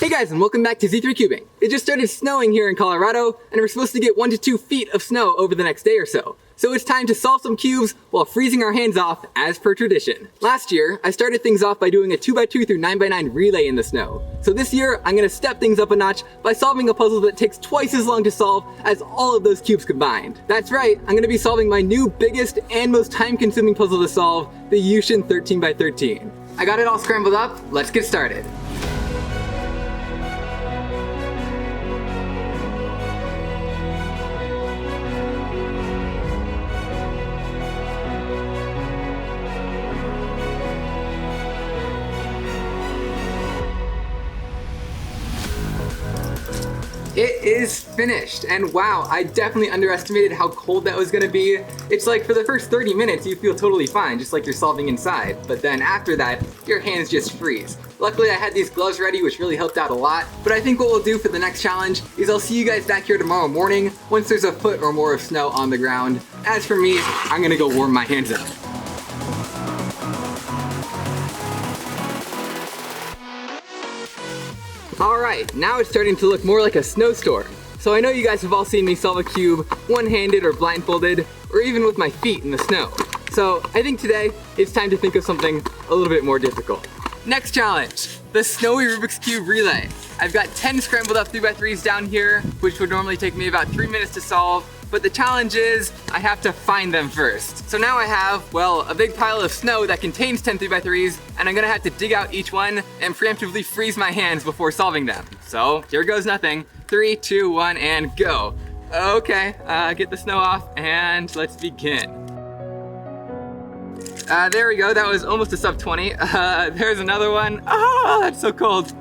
Hey guys, and welcome back to Z3 Cubing. It just started snowing here in Colorado, and we're supposed to get 1 to 2 feet of snow over the next day or so. So it's time to solve some cubes while freezing our hands off as per tradition. Last year, I started things off by doing a 2x2 through 9x9 relay in the snow. So this year, I'm gonna step things up a notch by solving a puzzle that takes twice as long to solve as all of those cubes combined. That's right, I'm gonna be solving my new biggest and most time-consuming puzzle to solve, the Yushin 13x13. I got it all scrambled up, let's get started. It is finished, and wow, I definitely underestimated how cold that was gonna be. It's like for the first 30 minutes you feel totally fine, just like you're solving inside, but then after that, your hands just freeze. Luckily I had these gloves ready, which really helped out a lot, but I think what we'll do for the next challenge is I'll see you guys back here tomorrow morning once there's a foot or more of snow on the ground. As for me, I'm gonna go warm my hands up. Alright, now it's starting to look more like a snowstorm. So I know you guys have all seen me solve a cube one-handed or blindfolded, or even with my feet in the snow. So I think today it's time to think of something a little bit more difficult. Next challenge, the snowy Rubik's Cube relay. I've got 10 scrambled up 3x3s down here, which would normally take me about 3 minutes to solve. But the challenge is, I have to find them first. So now I have, well, a big pile of snow that contains 10 3x3s, and I'm gonna have to dig out each one and preemptively freeze my hands before solving them. So here goes nothing. 3, 2, 1, and go. Okay, get the snow off, and let's begin. There we go, that was almost a sub 20. There's another one. Oh, that's so cold.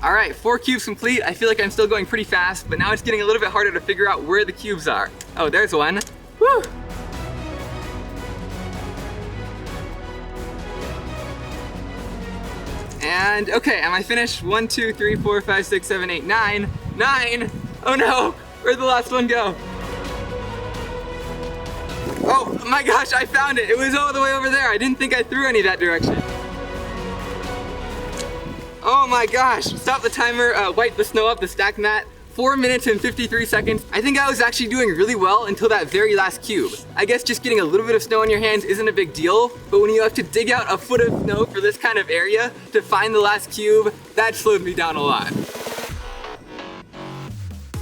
All right, 4 cubes complete. I feel like I'm still going pretty fast, but now it's getting a little bit harder to figure out where the cubes are. Oh, there's one. Woo! And okay, am I finished? 1, 2, 3, 4, 5, 6, 7, 8, 9. 9! Oh no, where'd the last one go? Oh my gosh, I found it. It was all the way over there. I didn't think I threw any that direction. Oh my gosh, stop the timer, wipe the snow up the stack mat. 4 minutes and 53 seconds. I think I was actually doing really well until that very last cube. I guess just getting a little bit of snow on your hands isn't a big deal, but when you have to dig out a foot of snow for this kind of area to find the last cube, that slowed me down a lot.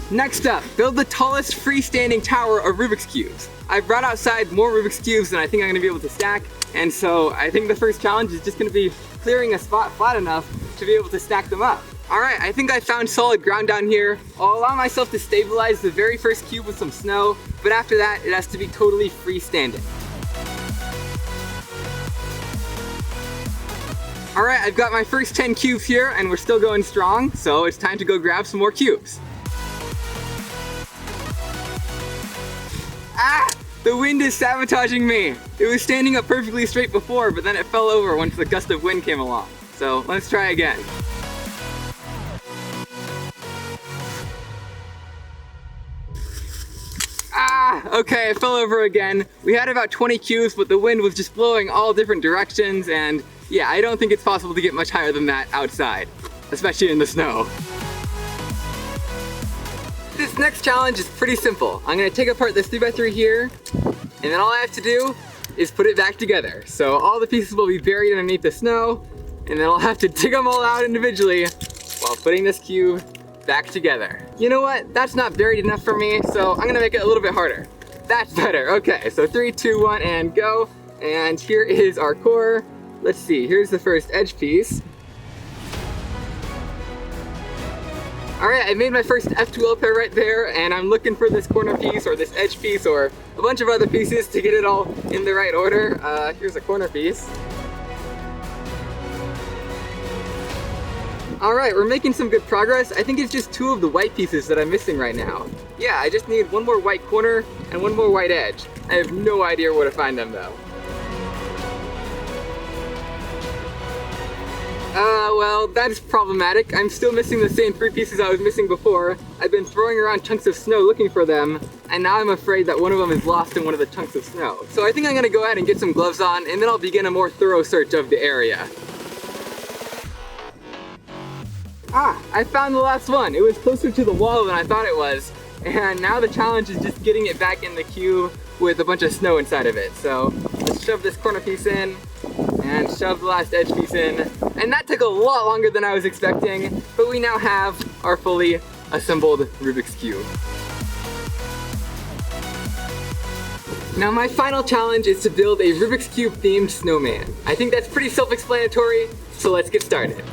Next up, build the tallest freestanding tower of Rubik's Cubes. I brought outside more Rubik's Cubes than I think I'm gonna be able to stack, and so I think the first challenge is just gonna be clearing a spot flat enough to be able to stack them up. All right, I think I found solid ground down here. I'll allow myself to stabilize the very first cube with some snow, but after that, it has to be totally freestanding. All right, I've got my first 10 cubes here, and we're still going strong, so it's time to go grab some more cubes. Ah! The wind is sabotaging me. It was standing up perfectly straight before, but then it fell over once the gust of wind came along. So let's try again. Ah, okay, it fell over again. We had about 20 cubes, but the wind was just blowing all different directions, and yeah, I don't think it's possible to get much higher than that outside, especially in the snow. This next challenge is pretty simple. I'm gonna take apart this 3x3 here, and then all I have to do is put it back together. So all the pieces will be buried underneath the snow, and then I'll have to dig them all out individually while putting this cube back together. You know what? That's not buried enough for me, so I'm gonna make it a little bit harder. That's better. Okay, so 3, 2, 1, and go. And here is our core. Let's see, here's the first edge piece. All right, I made my first F2L pair right there, and I'm looking for this corner piece or this edge piece or a bunch of other pieces to get it all in the right order. Here's a corner piece. All right, we're making some good progress. I think it's just 2 of the white pieces that I'm missing right now. Yeah, I just need 1 more white corner and 1 more white edge. I have no idea where to find them though. Well, that's problematic. I'm still missing the same 3 pieces I was missing before. I've been throwing around chunks of snow looking for them, and now I'm afraid that one of them is lost in one of the chunks of snow. So I think I'm gonna go ahead and get some gloves on, and then I'll begin a more thorough search of the area. Ah, I found the last one. It was closer to the wall than I thought it was. And now the challenge is just getting it back in the cube with a bunch of snow inside of it. So let's shove this corner piece in and shove the last edge piece in. And that took a lot longer than I was expecting, but we now have our fully assembled Rubik's Cube. Now my final challenge is to build a Rubik's Cube themed snowman. I think that's pretty self-explanatory, so let's get started.